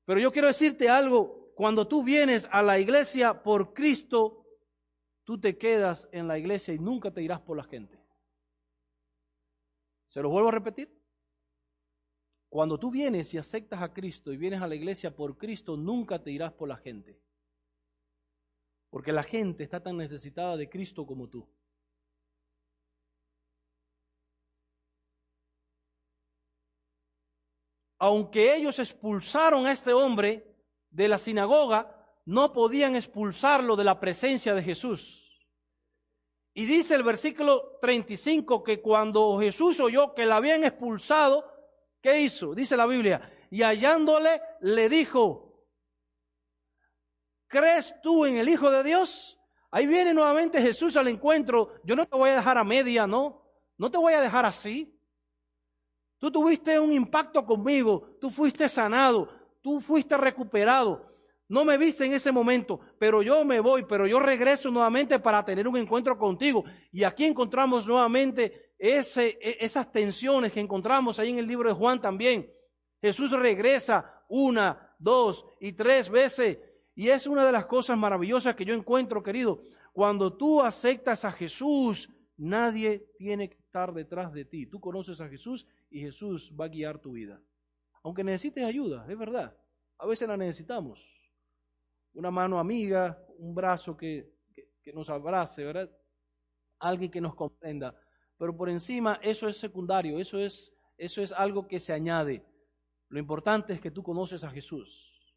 Pero yo quiero decirte algo: cuando tú vienes a la iglesia por Cristo, tú te quedas en la iglesia y nunca te irás por la gente. ¿Se lo vuelvo a repetir? Cuando tú vienes y aceptas a Cristo y vienes a la iglesia por Cristo, nunca te irás por la gente. Porque la gente está tan necesitada de Cristo como tú. Aunque ellos expulsaron a este hombre de la sinagoga, no podían expulsarlo de la presencia de Jesús. Y dice el versículo 35 que cuando Jesús oyó que la habían expulsado, ¿qué hizo? Dice la Biblia, y hallándole le dijo: ¿crees tú en el Hijo de Dios? Ahí viene nuevamente Jesús al encuentro. Yo no te voy a dejar a media, no te voy a dejar así. Tú tuviste un impacto conmigo, tú fuiste sanado, tú fuiste recuperado. No me viste en ese momento, pero yo me voy, pero yo regreso nuevamente para tener un encuentro contigo. Y aquí encontramos nuevamente esas tensiones que encontramos ahí en el libro de Juan también. Jesús regresa 1, 2 y 3 veces. Y es una de las cosas maravillosas que yo encuentro, querido. Cuando tú aceptas a Jesús, nadie tiene que estar detrás de ti. Tú conoces a Jesús y Jesús va a guiar tu vida. Aunque necesites ayuda, es verdad. A veces la necesitamos. Una mano amiga, un brazo que nos abrace, ¿verdad? Alguien que nos comprenda. Pero por encima eso es secundario, eso es algo que se añade. Lo importante es que tú conoces a Jesús.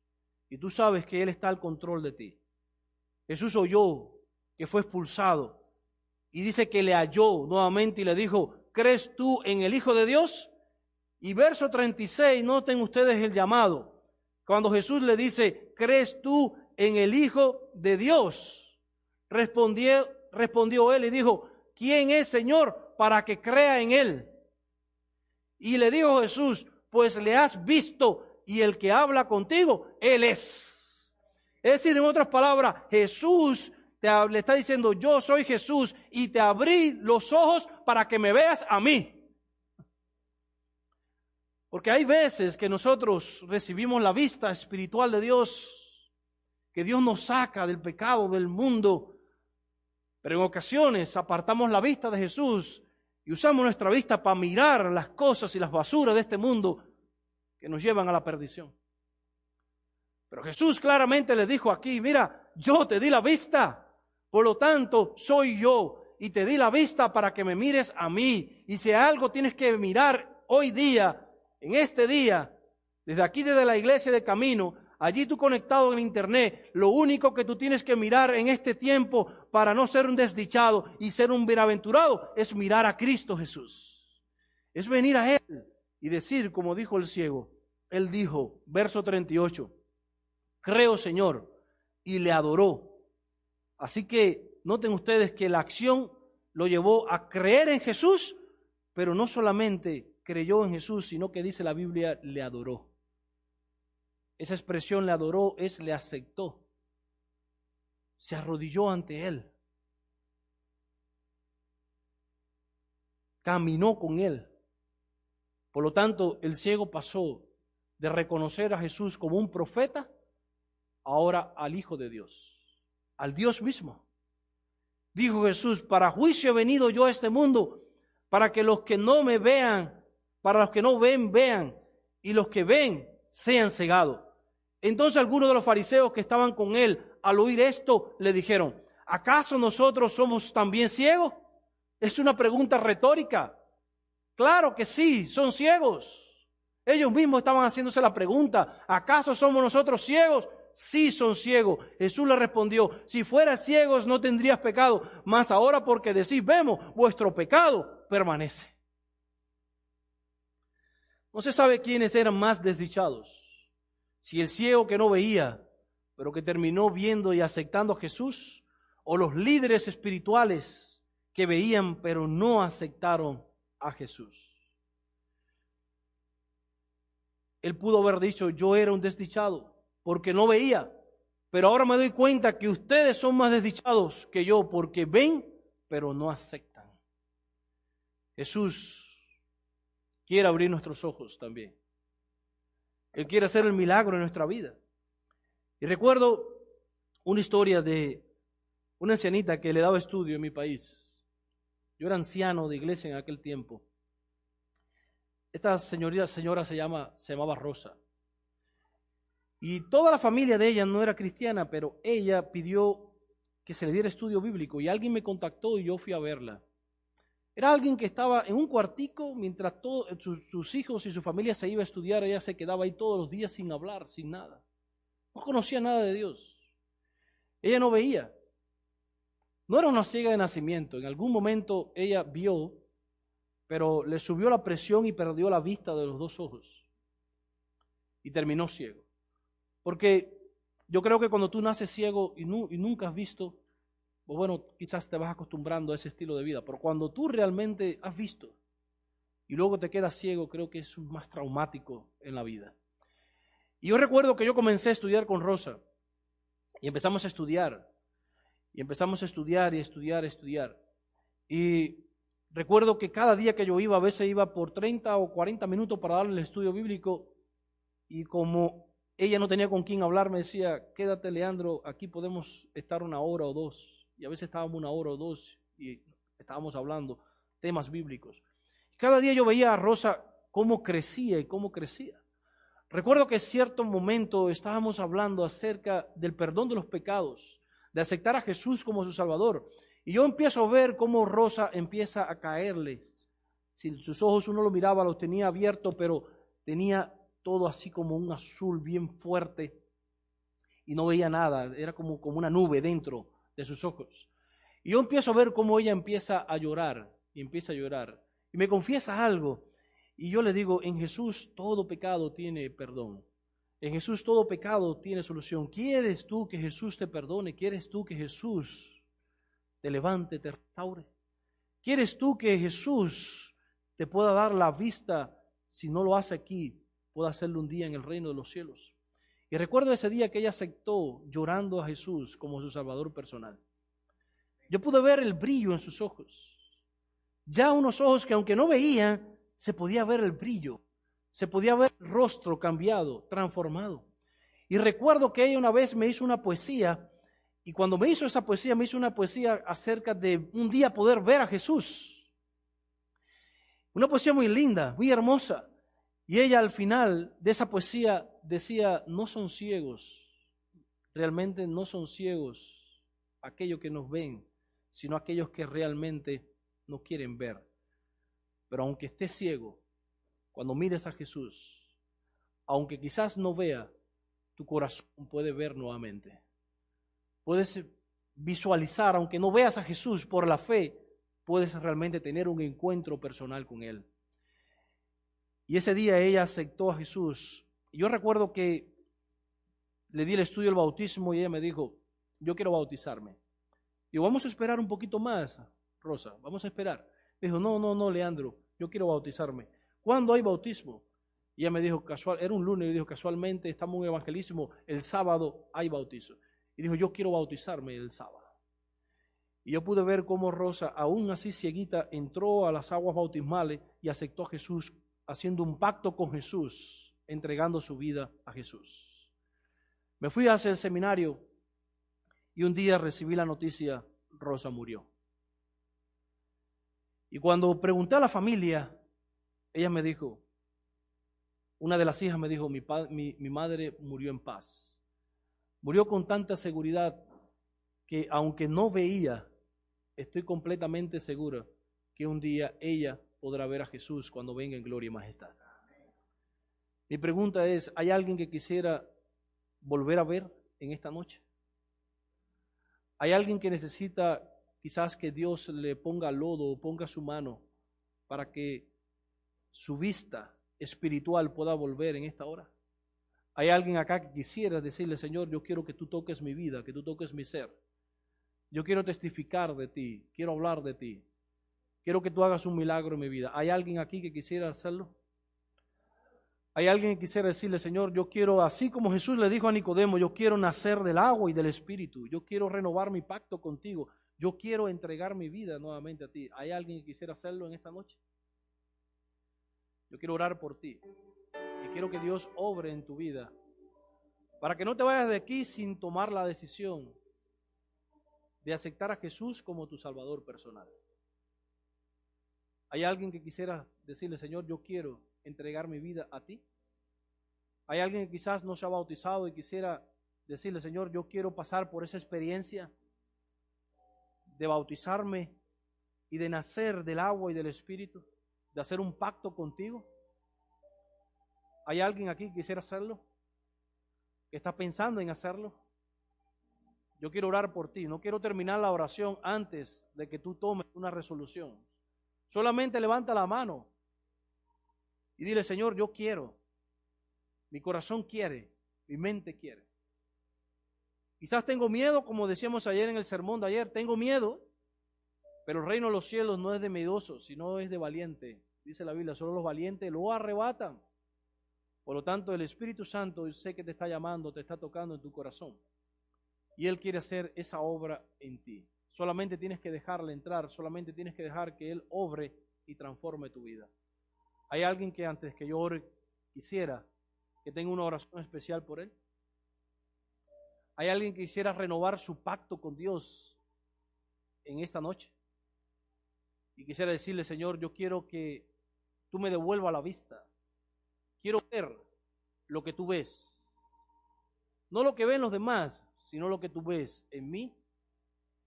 y tú sabes que Él está al control de ti. Jesús oyó que fue expulsado y dice que le halló nuevamente y le dijo, ¿crees tú en el Hijo de Dios? Y verso 36, noten ustedes el llamado. Cuando Jesús le dice, ¿crees tú en el Hijo de Dios? Respondió él y dijo, ¿quién es, Señor, para que crea en Él? Y le dijo Jesús, pues le has visto y el que habla contigo, Él es. Es decir, en otras palabras, Jesús le está diciendo, yo soy Jesús y te abrí los ojos para que me veas a mí. Porque hay veces que nosotros recibimos la vista espiritual de Dios, que Dios nos saca del pecado, del mundo, pero en ocasiones apartamos la vista de Jesús y usamos nuestra vista para mirar las cosas y las basuras de este mundo que nos llevan a la perdición. Pero Jesús claramente le dijo aquí, mira, yo te di la vista, por lo tanto soy yo y te di la vista para que me mires a mí. Y si algo tienes que mirar hoy día, en este día, desde aquí, desde la iglesia de Camino, allí tú conectado en internet, lo único que tú tienes que mirar en este tiempo para no ser un desdichado y ser un bienaventurado es mirar a Cristo Jesús. Es venir a Él y decir, como dijo el ciego, Él dijo, verso 38, creo, Señor, y le adoró. Así que noten ustedes que la acción lo llevó a creer en Jesús, pero no solamente creyó en Jesús, sino que dice la Biblia, le adoró. Esa expresión le adoró es le aceptó. Se arrodilló ante Él. Caminó con Él. Por lo tanto, el ciego pasó de reconocer a Jesús como un profeta, ahora al Hijo de Dios, al Dios mismo. Dijo Jesús, para juicio he venido yo a este mundo, para que los que no me vean, para los que no ven, vean, y los que ven sean cegados. Entonces algunos de los fariseos que estaban con él, al oír esto, le dijeron, ¿acaso nosotros somos también ciegos? Es una pregunta retórica. Claro que sí, son ciegos. Ellos mismos estaban haciéndose la pregunta, ¿acaso somos nosotros ciegos? Sí, son ciegos. Jesús le respondió, si fueras ciegos no tendrías pecado, mas ahora porque decís, vemos, vuestro pecado permanece. No se sabe quiénes eran más desdichados. Si el ciego que no veía, pero que terminó viendo y aceptando a Jesús, o los líderes espirituales que veían pero no aceptaron a Jesús. Él pudo haber dicho, yo era un desdichado porque no veía, pero ahora me doy cuenta que ustedes son más desdichados que yo porque ven pero no aceptan. Jesús quiere abrir nuestros ojos también. Él quiere hacer el milagro en nuestra vida. Y recuerdo una historia de una ancianita que le daba estudio en mi país. Yo era anciano de iglesia en aquel tiempo. Esta señora se llamaba Rosa. Y toda la familia de ella no era cristiana, pero ella pidió que se le diera estudio bíblico y alguien me contactó y yo fui a verla. Era alguien que estaba en un cuartico mientras todos sus hijos y su familia se iba a estudiar. Ella se quedaba ahí todos los días sin hablar, sin nada. No conocía nada de Dios. Ella no veía. No era una ciega de nacimiento. En algún momento ella vio, pero le subió la presión y perdió la vista de los dos ojos. Y terminó ciego. Porque yo creo que cuando tú naces ciego y nunca has visto, o bueno, quizás te vas acostumbrando a ese estilo de vida, pero cuando tú realmente has visto y luego te quedas ciego, creo que es más traumático en la vida. Y yo recuerdo que yo comencé a estudiar con Rosa y empezamos a estudiar y empezamos a estudiar y estudiar. Y recuerdo que cada día que yo iba, a veces iba por 30 o 40 minutos para darle el estudio bíblico y como ella no tenía con quién hablar, me decía, quédate Leandro, aquí podemos estar 1 hora o 2. Y a veces estábamos 1 hora o 2 y estábamos hablando temas bíblicos. Cada día yo veía a Rosa cómo crecía y cómo crecía. Recuerdo que en cierto momento estábamos hablando acerca del perdón de los pecados, de aceptar a Jesús como su Salvador. Y yo empiezo a ver cómo Rosa empieza a caerle. Si sus ojos uno lo miraba, los tenía abiertos, pero tenía todo así como un azul bien fuerte. y no veía nada, era como una nube dentro de sus ojos. Y yo empiezo a ver cómo ella empieza a llorar, y empieza a llorar, y me confiesa algo, y yo le digo, en Jesús todo pecado tiene perdón, en Jesús todo pecado tiene solución. ¿Quieres tú que Jesús te perdone? ¿Quieres tú que Jesús te levante, te restaure? ¿Quieres tú que Jesús te pueda dar la vista? Si no lo hace aquí, pueda hacerlo un día en el reino de los cielos. Y recuerdo ese día que ella aceptó llorando a Jesús como su Salvador personal. Yo pude ver el brillo en sus ojos. Ya unos ojos que aunque no veía, se podía ver el brillo. Se podía ver el rostro cambiado, transformado. Y recuerdo que ella una vez me hizo una poesía, y cuando me hizo esa poesía, me hizo una poesía acerca de un día poder ver a Jesús. Una poesía muy linda, muy hermosa. Y ella al final de esa poesía decía, no son ciegos, realmente no son ciegos aquellos que nos ven, sino aquellos que realmente no quieren ver. Pero aunque estés ciego, cuando mires a Jesús, aunque quizás no vea, tu corazón puede ver nuevamente. Puedes visualizar, aunque no veas a Jesús por la fe, puedes realmente tener un encuentro personal con Él. Y ese día ella aceptó a Jesús. Yo recuerdo que le di el estudio del bautismo y ella me dijo, yo quiero bautizarme. Digo, vamos a esperar un poquito más, Rosa, vamos a esperar. Me dijo, no, Leandro, yo quiero bautizarme. ¿Cuándo hay bautismo? Y ella me dijo, era un lunes, y dijo, casualmente estamos en un evangelismo, el sábado hay bautizo. Y dijo, yo quiero bautizarme el sábado. Y yo pude ver cómo Rosa, aún así cieguita, entró a las aguas bautismales y aceptó a Jesús, haciendo un pacto con Jesús, entregando su vida a Jesús. Me fui hacia el seminario y un día recibí la noticia, Rosa murió. Y cuando pregunté a la familia, ella me dijo, una de las hijas me dijo, mi madre murió en paz. Murió con tanta seguridad que aunque no veía, estoy completamente segura que un día ella podrá ver a Jesús cuando venga en gloria y majestad. Mi pregunta es, ¿hay alguien que quisiera volver a ver en esta noche? ¿Hay alguien que necesita quizás que Dios le ponga lodo o ponga su mano para que su vista espiritual pueda volver en esta hora? ¿Hay alguien acá que quisiera decirle, Señor, yo quiero que tú toques mi vida, que tú toques mi ser? Yo quiero testificar de ti, quiero hablar de ti. Quiero que tú hagas un milagro en mi vida. ¿Hay alguien aquí que quisiera hacerlo? ¿Hay alguien que quisiera decirle, Señor, yo quiero, así como Jesús le dijo a Nicodemo, yo quiero nacer del agua y del Espíritu, yo quiero renovar mi pacto contigo, yo quiero entregar mi vida nuevamente a ti? ¿Hay alguien que quisiera hacerlo en esta noche? Yo quiero orar por ti y quiero que Dios obre en tu vida para que no te vayas de aquí sin tomar la decisión de aceptar a Jesús como tu Salvador personal. ¿Hay alguien que quisiera decirle, Señor, yo quiero entregar mi vida a ti? ¿Hay alguien que quizás no se ha bautizado y quisiera decirle, Señor, yo quiero pasar por esa experiencia de bautizarme y de nacer del agua y del Espíritu, de hacer un pacto contigo? ¿Hay alguien aquí que quisiera hacerlo? ¿Que está pensando en hacerlo? Yo quiero orar por ti. No quiero terminar la oración antes de que tú tomes una resolución. Solamente levanta la mano y dile, Señor, yo quiero. Mi corazón quiere, mi mente quiere. Quizás tengo miedo, como decíamos ayer en el sermón de ayer, tengo miedo, pero el reino de los cielos no es de miedoso, sino es de valiente. Dice la Biblia, solo los valientes lo arrebatan. Por lo tanto, el Espíritu Santo, sé que te está llamando, te está tocando en tu corazón. Y Él quiere hacer esa obra en ti. Solamente tienes que dejarle entrar, solamente tienes que dejar que Él obre y transforme tu vida. ¿Hay alguien que antes que yo ore quisiera que tenga una oración especial por Él? ¿Hay alguien que quisiera renovar su pacto con Dios en esta noche? Y quisiera decirle, Señor, yo quiero que tú me devuelvas la vista. Quiero ver lo que tú ves. No lo que ven los demás, sino lo que tú ves en mí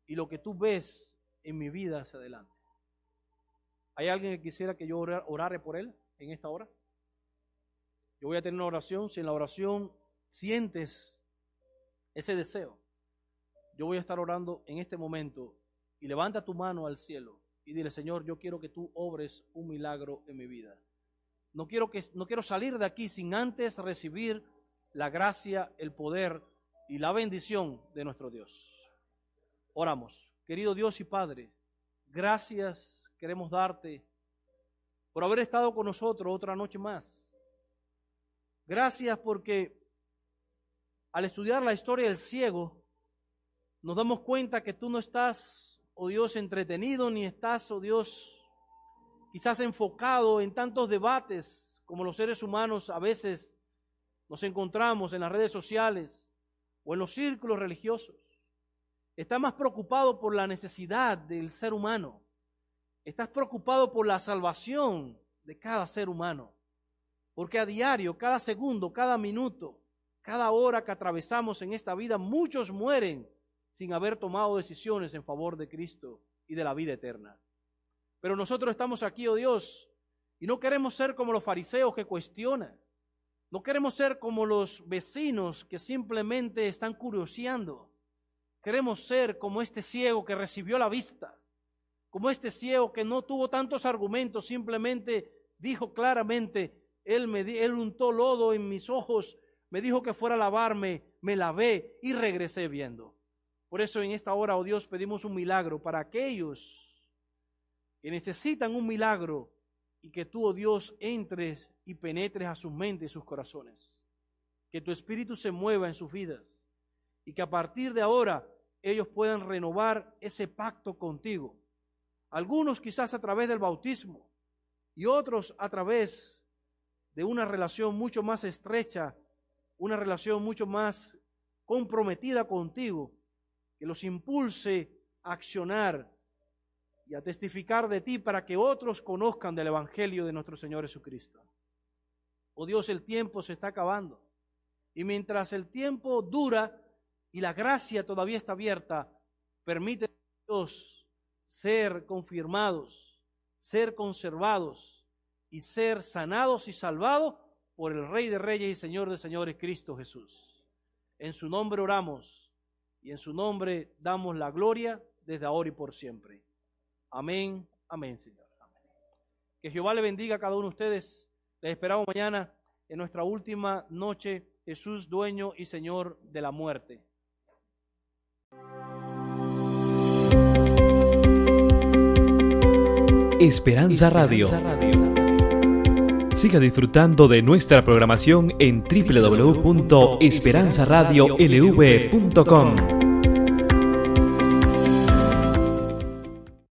y lo que tú ves en mi vida hacia adelante. ¿Hay alguien que quisiera que yo orare por él en esta hora? Yo voy a tener una oración. Si en la oración sientes ese deseo, yo voy a estar orando en este momento y levanta tu mano al cielo y dile: Señor, yo quiero que tú obres un milagro en mi vida. No quiero salir de aquí sin antes recibir la gracia, el poder y la bendición de nuestro Dios. Oramos. Querido Dios y Padre, gracias queremos darte por haber estado con nosotros otra noche más. Gracias porque al estudiar la historia del ciego, nos damos cuenta que tú no estás, oh Dios, entretenido, ni estás, oh Dios, quizás enfocado en tantos debates como los seres humanos a veces nos encontramos en las redes sociales o en los círculos religiosos. Estás más preocupado por la necesidad del ser humano. Estás preocupado por la salvación de cada ser humano. Porque a diario, cada segundo, cada minuto, cada hora que atravesamos en esta vida, muchos mueren sin haber tomado decisiones en favor de Cristo y de la vida eterna. Pero nosotros estamos aquí, oh Dios, y no queremos ser como los fariseos que cuestionan. No queremos ser como los vecinos que simplemente están curioseando. Queremos ser como este ciego que recibió la vista, como este ciego que no tuvo tantos argumentos, simplemente dijo claramente: Él untó lodo en mis ojos, me dijo que fuera a lavarme, me lavé y regresé viendo. Por eso en esta hora, oh Dios, pedimos un milagro para aquellos que necesitan un milagro y que tú, oh Dios, entres y penetres a sus mentes y sus corazones. Que tu Espíritu se mueva en sus vidas y que a partir de ahora ellos puedan renovar ese pacto contigo. Algunos quizás a través del bautismo y otros a través de una relación mucho más estrecha, una relación mucho más comprometida contigo, que los impulse a accionar y a testificar de ti para que otros conozcan del Evangelio de nuestro Señor Jesucristo. Oh Dios, el tiempo se está acabando. Y mientras el tiempo dura y la gracia todavía está abierta, permite, Dios, ser confirmados, ser conservados y ser sanados y salvados por el Rey de Reyes y Señor de Señores, Cristo Jesús. En su nombre oramos y en su nombre damos la gloria desde ahora y por siempre. Amén, amén, Señor. Amén. Que Jehová le bendiga a cada uno de ustedes. Les esperamos mañana en nuestra última noche, Jesús, dueño y Señor de la muerte. Esperanza Radio. Siga disfrutando de nuestra programación en www.esperanzaradiolv.com.